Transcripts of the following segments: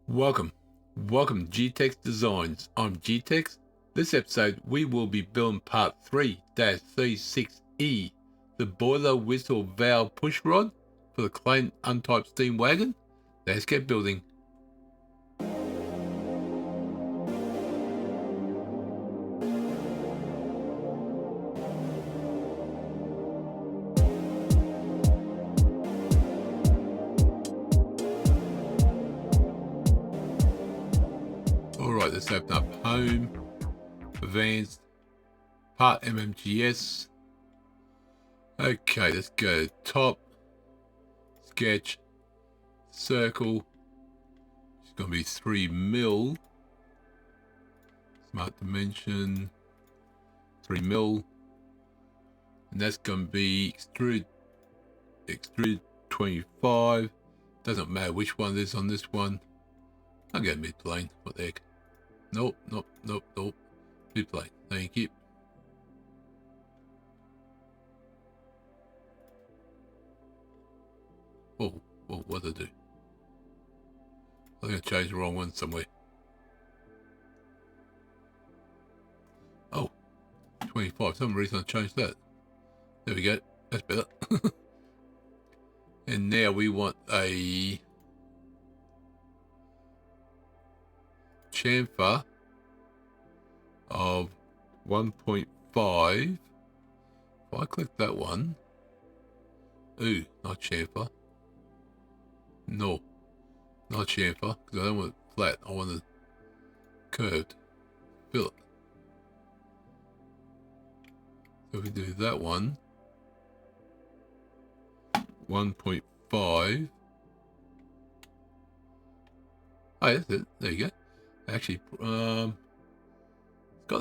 Welcome to G-Tex Designs. I'm G-Tex. This episode we will be building part 3-36E, the boiler whistle valve push rod for the Clayton Undertype steam wagon. Let's get building. Alright, let's open up Home, Advanced, Part MMGS. Okay, let's go top, sketch, circle. It's going to be 3 mil. Smart dimension, 3 mil. And that's going to be extrude 25. Doesn't matter which one it is on this one. I'll get mid-plane. What the heck? Nope. Mid-plane. Thank you. Whoa, what did I do? I think I changed the wrong one somewhere. Oh, 25. For some reason I changed that. There we go. That's better. And now we want a chamfer of 1.5. If I click that one, ooh, not chamfer. No, not chamfer, because I don't want it flat. I want it curved. Fill it. So if we do that one, 1.5. Oh, that's it. There you go. Actually,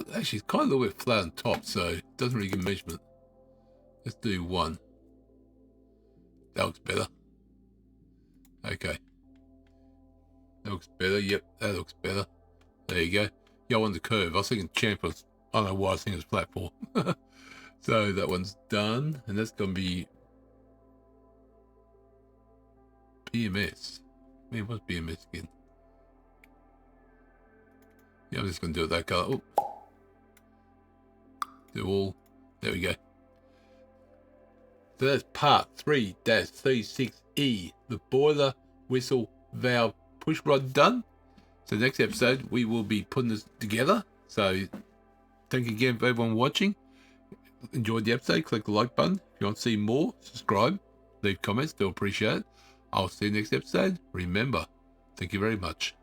it's kind of a little bit flat on top, so it doesn't really give measurement. Let's do 1. That looks better. Okay. That looks better. Yep, that looks better. There you go. Yeah, I wanted the curve. I was thinking chamfer. I don't know why I was thinking it was flat for. So that one's done, and that's going to be BMS. Man, what's BMS again? Yeah, I'm just going to do it that color. Oh. Do all. There we go. So that's part 3-36E, the boiler whistle valve push rod done. So next episode, we will be putting this together. So thank you again for everyone watching. Enjoyed the episode. Click the like button. If you want to see more, subscribe. Leave comments. Still appreciate it. I'll see you next episode. Remember, thank you very much.